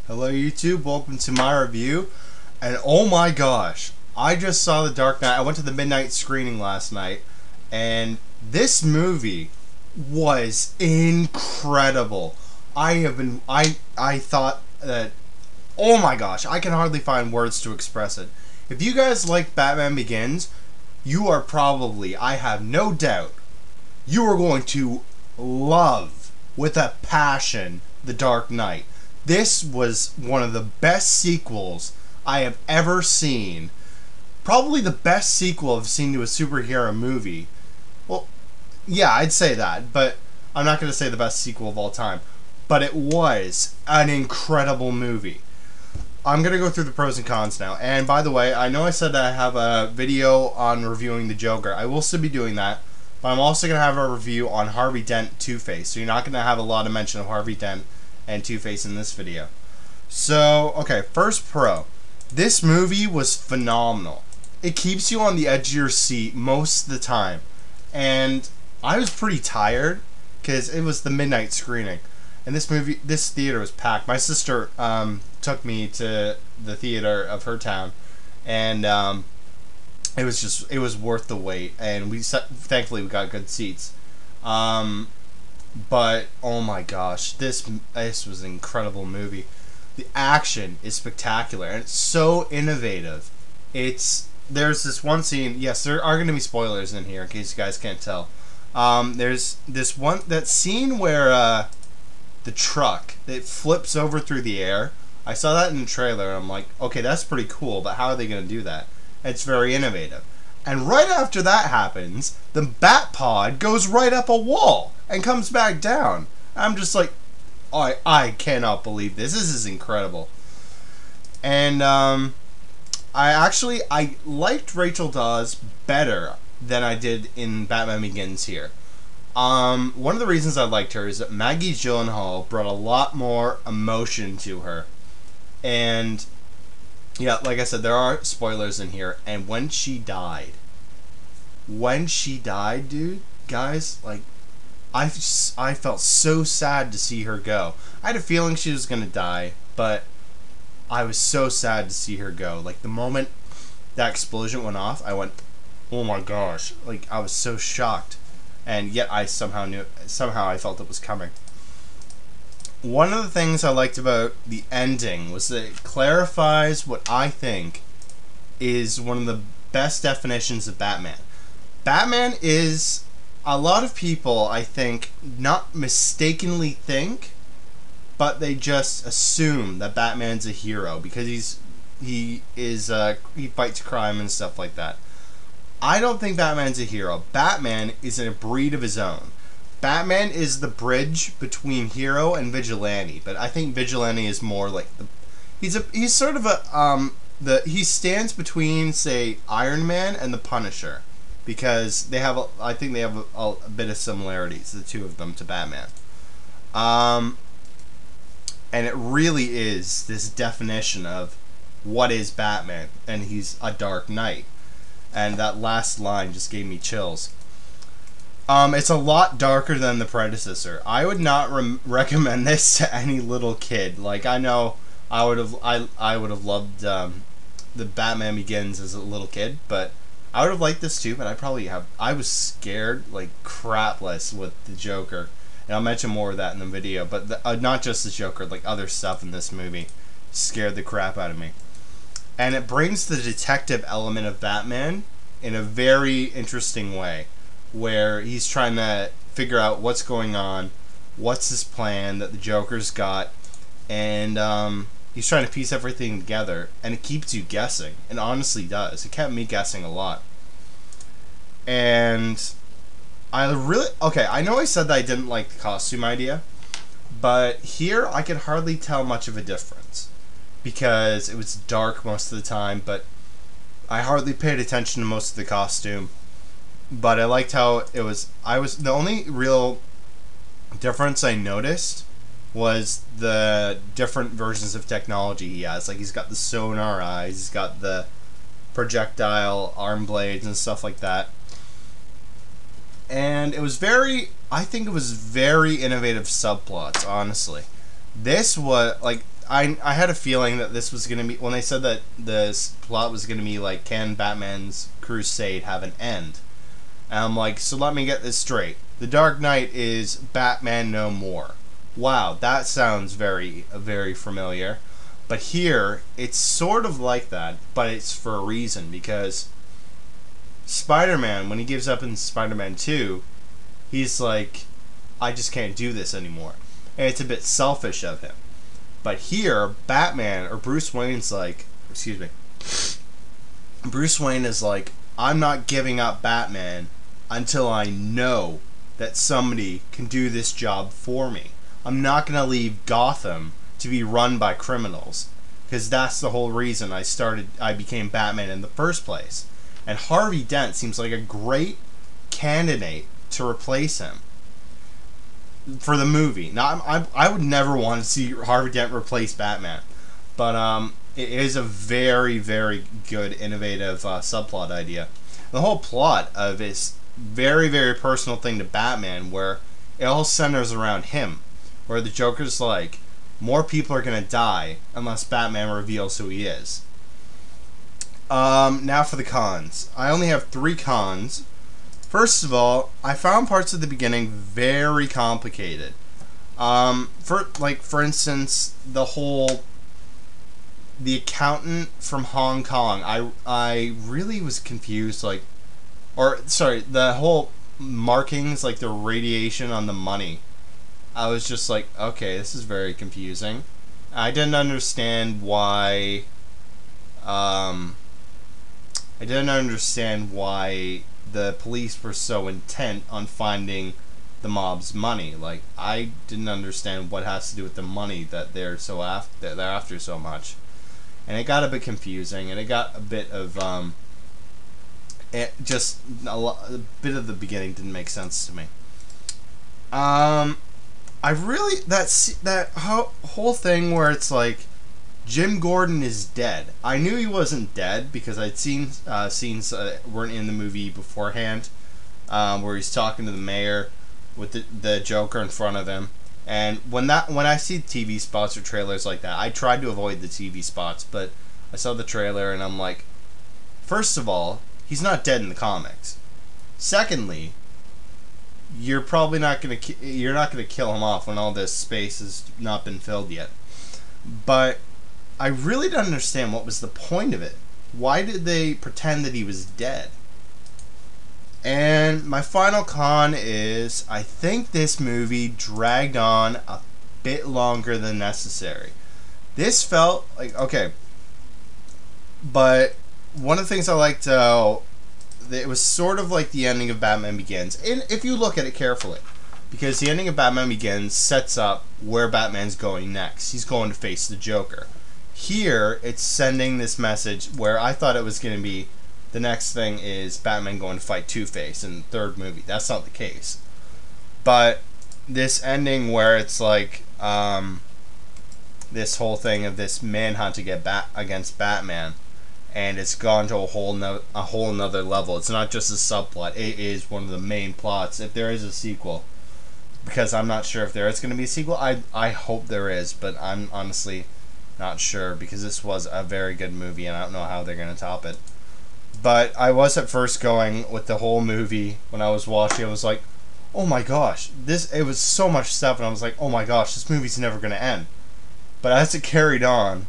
Hello YouTube, welcome to my review. And oh my gosh, I just saw The Dark Knight. I went to the midnight screening last night, and this movie was incredible. I thought that, oh my gosh, I can hardly find words to express it. If you guys like Batman Begins, you are probably, I have no doubt, you are going to love with a passion The Dark Knight. This was one of the best sequels I have ever seen. Probably the best sequel I've seen to a superhero movie. Well, yeah, I'd say that, but I'm not going to say the best sequel of all time. But it was an incredible movie. I'm going to go through the pros and cons now. And by the way, I know I said that I have a video on reviewing the Joker. I will still be doing that. But I'm also going to have a review on Harvey Dent Two-Face. So you're not going to have a lot of mention of Harvey Dent and Two-Face in this video. So, okay, first pro. This movie was phenomenal. It keeps you on the edge of your seat most of the time. And I was pretty tired because it was the midnight screening. And this theater was packed. My sister took me to the theater of her town, and it was worth the wait. And thankfully we got good seats. But oh my gosh, this was an incredible movie. The action is spectacular and it's so innovative. There's this one scene. Yes, there are going to be spoilers in here in case you guys can't tell. There's that scene where the truck that flips over through the air. I saw that in the trailer and I'm like, okay, that's pretty cool, but how are they going to do that? It's very innovative. And right after that happens, the bat pod goes right up a wall and comes back down. I'm just like, I cannot believe this. This is incredible. And I liked Rachel Dawes better than I did in Batman Begins here. One of the reasons I liked her is that Maggie Gyllenhaal brought a lot more emotion to her. And yeah, like I said, there are spoilers in here. And when she died, dude, guys, like, I felt so sad to see her go. I had a feeling she was gonna die, but I was so sad to see her go. Like, the moment that explosion went off, I went, oh my gosh. Like, I was so shocked. And yet I somehow I felt it was coming. One of the things I liked about the ending was that it clarifies what I think is one of the best definitions of Batman. Batman is, a lot of people, I think, not mistakenly think, but they just assume that Batman's a hero because he fights crime and stuff like that. I don't think Batman's a hero. Batman is in a breed of his own. Batman is the bridge between hero and vigilante, but I think vigilante is more like he's sort of he stands between, say, Iron Man and the Punisher, because I think they have a bit of similarities, the two of them, to Batman. And it really is this definition of what is Batman, and he's a Dark Knight. And that last line just gave me chills. It's a lot darker than the predecessor. I would not recommend this to any little kid. Like, I know I would have loved the Batman Begins as a little kid, but I would have liked this too. But I was scared like crapless with the Joker, and I'll mention more of that in the video. But not just the Joker, like other stuff in this movie scared the crap out of me. And it brings the detective element of Batman in a very interesting way, where he's trying to figure out what's going on, what's his plan that the Joker's got, and he's trying to piece everything together, and it keeps you guessing. It honestly does. It kept me guessing a lot. And I know I said that I didn't like the costume idea, but here I could hardly tell much of a difference, because it was dark most of the time, but I hardly paid attention to most of the costume. But I liked how it was. The only real difference I noticed was the different versions of technology he has. Like, he's got the sonar eyes, he's got the projectile arm blades and stuff like that. And I think it was very innovative subplots, honestly. This was, like, I had a feeling that this was gonna be, when they said that this plot was gonna be like, can Batman's crusade have an end? And I'm like, so let me get this straight. The Dark Knight is Batman No More. Wow, that sounds very, very familiar. But here, it's sort of like that, but it's for a reason, because Spider-Man, when he gives up in Spider-Man 2, he's like, I just can't do this anymore. And it's a bit selfish of him. But here, Batman, or Bruce Wayne's like, excuse me, Bruce Wayne is like, I'm not giving up Batman until I know that somebody can do this job for me. I'm not going to leave Gotham to be run by criminals, because that's the whole reason I became Batman in the first place. And Harvey Dent seems like a great candidate to replace him for the movie. Now, I would never want to see Harvey Dent replace Batman, but it is a very, very good, innovative subplot idea. The whole plot of this very, very personal thing to Batman, where it all centers around him, where the Joker's like, more people are gonna die unless Batman reveals who he is. Now for the cons. I only have 3 cons. First of all, I found parts of the beginning very complicated. For instance, the accountant from Hong Kong. I really was confused, the whole markings, like the radiation on the money. I was just like, okay, this is very confusing. I didn't understand why. The police were so intent on finding the mob's money. Like, I didn't understand what has to do with the money that they're after so much, and it got a bit confusing, and it got a bit of a bit of the beginning didn't make sense to me. That whole thing where it's like, Jim Gordon is dead. I knew he wasn't dead because I'd seen scenes that weren't in the movie beforehand, where he's talking to the mayor with the Joker in front of him. And when I see TV spots or trailers like that, I tried to avoid the TV spots, but I saw the trailer and I'm like, first of all, he's not dead in the comics. Secondly, you're not gonna kill him off when all this space has not been filled yet. But I really don't understand what was the point of it. Why did they pretend that he was dead? And my final con is, I think this movie dragged on a bit longer than necessary. This felt like, okay, but one of the things I liked, it was sort of like the ending of Batman Begins, and if you look at it carefully, because the ending of Batman Begins sets up where Batman's going next. He's going to face the Joker. Here, it's sending this message where I thought it was going to be the next thing is Batman going to fight Two-Face in the third movie. That's not the case. But this ending where it's like this whole thing of this manhunt to get against Batman, and it's gone to a whole nother level. It's not just a subplot. It is one of the main plots. If there is a sequel, because I'm not sure if there is going to be a sequel. I hope there is, but I'm honestly not sure, because this was a very good movie and I don't know how they're going to top it. But I was at first going with the whole movie, when I was watching, I was like, oh my gosh, it was so much stuff, and I was like, oh my gosh, this movie's never going to end. But as it carried on,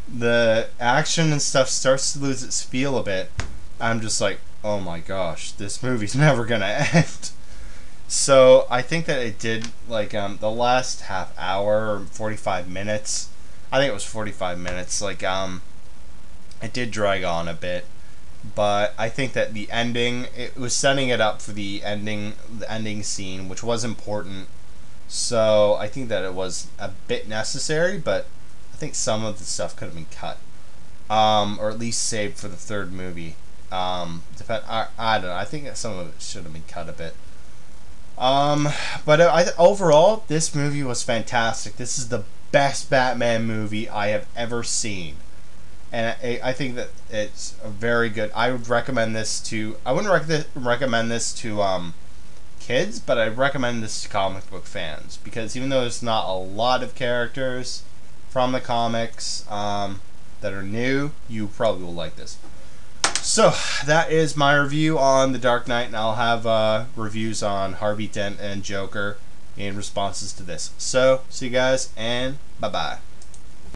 the action and stuff starts to lose its feel a bit. I'm just like, oh my gosh, this movie's never going to end. So I think that it did, like, the last half hour or 45 minutes, I think it was 45 minutes, like, it did drag on a bit. But I think that the ending, it was setting it up for the ending scene, which was important. So I think that it was a bit necessary, but I think some of the stuff could have been cut, or at least saved for the third movie. I don't know. I think that some of it should have been cut a bit. But overall, this movie was fantastic. This is the best Batman movie I have ever seen. And I think that it's a very good. I would recommend this to. I wouldn't recommend this to kids, but I'd recommend this to comic book fans, because even though there's not a lot of characters, from the comics that are new, you probably will like this. So that is my review on The Dark Knight, and I'll have reviews on Harvey Dent and Joker in responses to this. So see you guys, and bye bye.